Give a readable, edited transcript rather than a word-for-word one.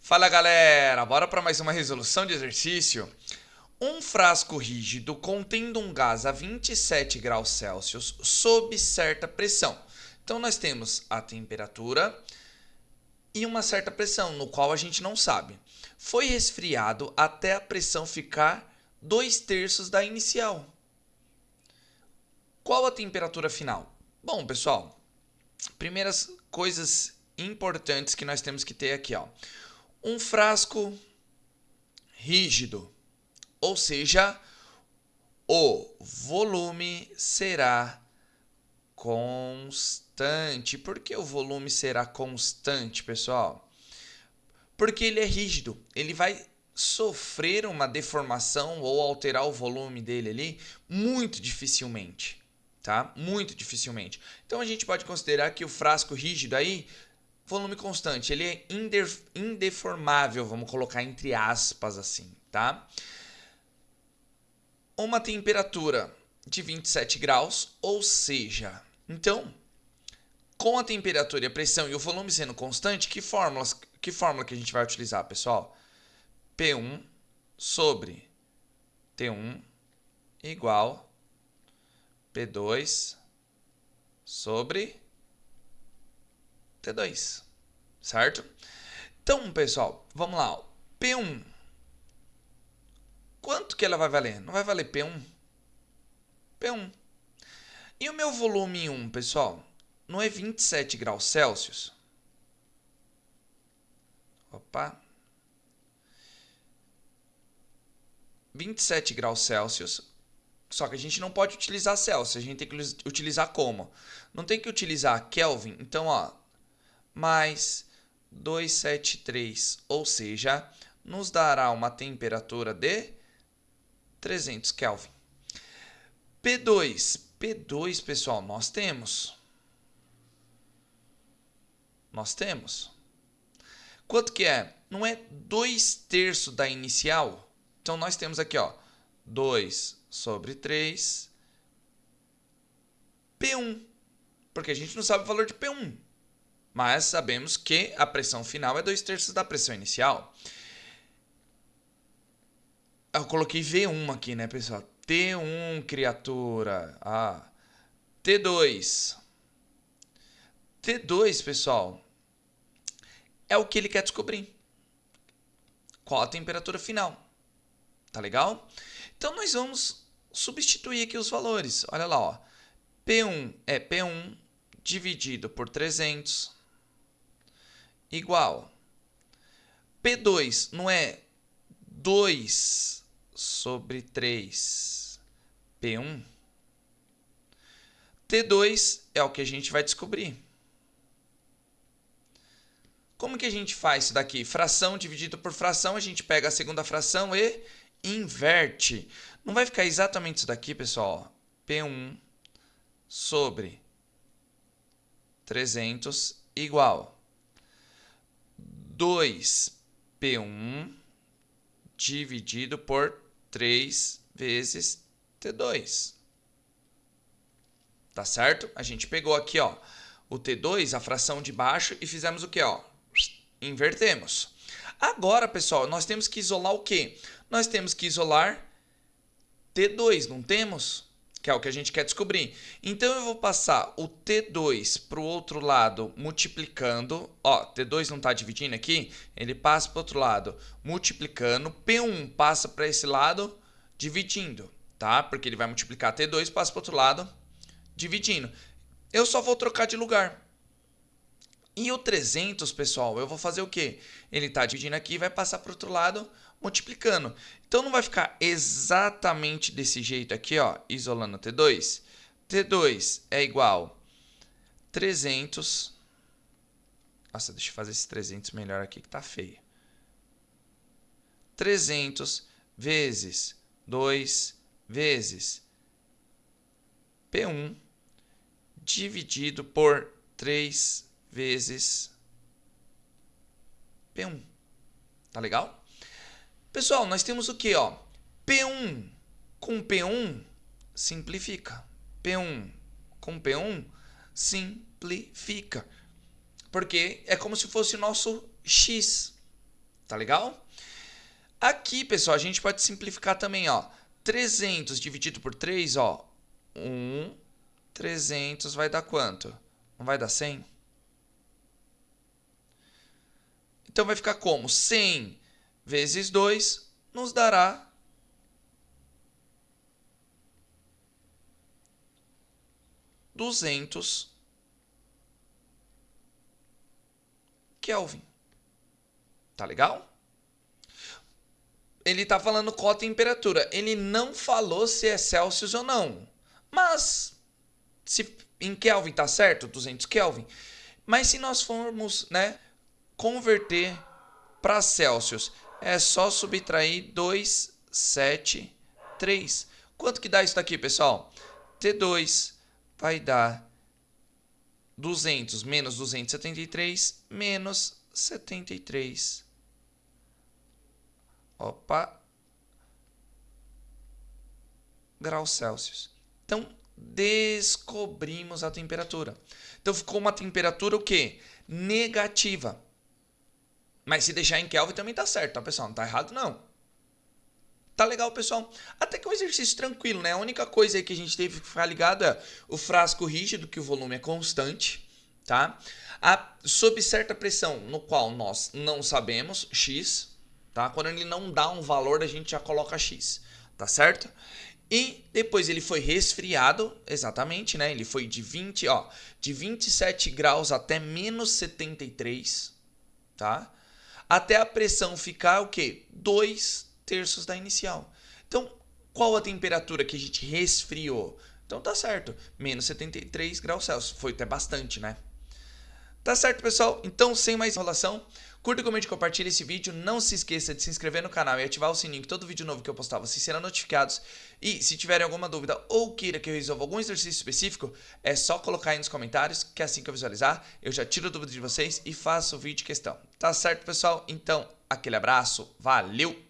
Fala galera, bora para mais uma resolução de exercício? Um frasco rígido contendo um gás a 27 graus Celsius sob certa pressão. Então nós temos a temperatura e uma certa pressão, no qual a gente não sabe. Foi resfriado até a pressão ficar 2/3 da inicial. Qual a temperatura final? Bom, pessoal, primeiras coisas importantes que nós temos que ter aqui, ó. Um frasco rígido, ou seja, o volume será constante. Por que o volume será constante, pessoal? Porque ele é rígido, ele vai sofrer uma deformação ou alterar o volume dele ali muito dificilmente, tá? Muito dificilmente. Então a gente pode considerar que o frasco rígido aí, volume constante, ele é indeformável, vamos colocar entre aspas assim, tá? Uma temperatura de 27 graus, ou seja, então, com a temperatura, a pressão e o volume sendo constante, que fórmula que a gente vai utilizar, pessoal? P1 sobre T1 igual P2 sobre T2, certo? Então, pessoal, vamos lá. P1, quanto que ela vai valer? Não vai valer P1? P1. E o meu volume 1, pessoal? Não é 27 graus Celsius? Opa. 27 graus Celsius. Só que a gente não pode utilizar Celsius, a gente tem que utilizar como? Não tem que utilizar Kelvin. Então, ó, mais 273, ou seja, nos dará uma temperatura de 300 Kelvin. P2, pessoal, nós temos. Quanto que é? Não é 2/3 da inicial? Então, nós temos aqui, ó, 2 sobre 3, P1. Porque a gente não sabe o valor de P1. Mas sabemos que a pressão final é 2/3 da pressão inicial. Eu coloquei V1 aqui, né, pessoal? T1, criatura. T2. T2, pessoal, é o que ele quer descobrir. Qual a temperatura final? Tá legal? Então, nós vamos substituir aqui os valores. Olha lá, ó. P1 é P1 dividido por 300 igual. P2 não é 2 sobre 3 P1? T2 é o que a gente vai descobrir. Como que a gente faz isso daqui? Fração dividido por fração, a gente pega a segunda fração e inverte. Não vai ficar exatamente isso daqui, pessoal? P1 sobre 300 igual 2P1 dividido por 3 vezes T2. Tá certo? A gente pegou aqui, ó, o T2, a fração de baixo, e fizemos o quê, ó? Invertemos. Agora, pessoal, nós temos que isolar o quê? Nós temos que isolar T2, não temos? Que é o que a gente quer descobrir. Então, eu vou passar o T2 para o outro lado multiplicando. Ó, T2 não está dividindo aqui, ele passa para o outro lado multiplicando. P1 passa para esse lado dividindo, tá? Porque ele vai multiplicar T2, passa para o outro lado dividindo. Eu só vou trocar de lugar. E o 300, pessoal, eu vou fazer o quê? Ele está dividindo aqui e vai passar para o outro lado multiplicando. Então, não vai ficar exatamente desse jeito aqui, ó, isolando T2. T2 é igual 300. Nossa, deixa eu fazer esse 300 melhor aqui que tá feio. 300 vezes 2 vezes P1 dividido por 3 vezes P1. Tá legal? Pessoal, nós temos o que, ó? P1 com P1 simplifica. P1 com P1 simplifica. Porque é como se fosse o nosso X. Tá legal? Aqui, pessoal, a gente pode simplificar também, ó. 300 dividido por 3, ó. 300 vai dar quanto? Não vai dar 100? Então vai ficar como? 100 vezes 2 nos dará 200 Kelvin. Tá legal? Ele está falando qual a temperatura. Ele não falou se é Celsius ou não. Mas, se em Kelvin tá certo, 200 Kelvin. Mas se nós formos, né, converter para Celsius, é só subtrair 273. Quanto que dá isso daqui, pessoal? T2 vai dar 200 menos 273 menos 73. Opa, graus Celsius. Então, descobrimos a temperatura. Então, ficou uma temperatura o quê? Negativa. Mas se deixar em Kelvin também tá certo, tá, pessoal? Não tá errado, não. Tá legal, pessoal? Até que é um exercício tranquilo, né? A única coisa aí que a gente teve que ficar ligado é o frasco rígido, que o volume é constante, tá? Sob certa pressão, no qual nós não sabemos, X, tá? Quando ele não dá um valor, a gente já coloca X, tá certo? E depois ele foi resfriado, exatamente, né? Ele foi de 27 graus até menos 73, tá? Até a pressão ficar o quê? 2/3 da inicial. Então, qual a temperatura que a gente resfriou? Então tá certo, menos 73 graus Celsius. Foi até bastante, né? Tá certo, pessoal? Então, sem mais enrolação, curta, comente e compartilhe esse vídeo. Não se esqueça de se inscrever no canal e ativar o sininho, que todo vídeo novo que eu postar vocês serão notificados. E se tiverem alguma dúvida ou queira que eu resolva algum exercício específico, é só colocar aí nos comentários, que assim que eu visualizar, eu já tiro a dúvida de vocês e faço o vídeo questão. Tá certo, pessoal? Então, aquele abraço, valeu!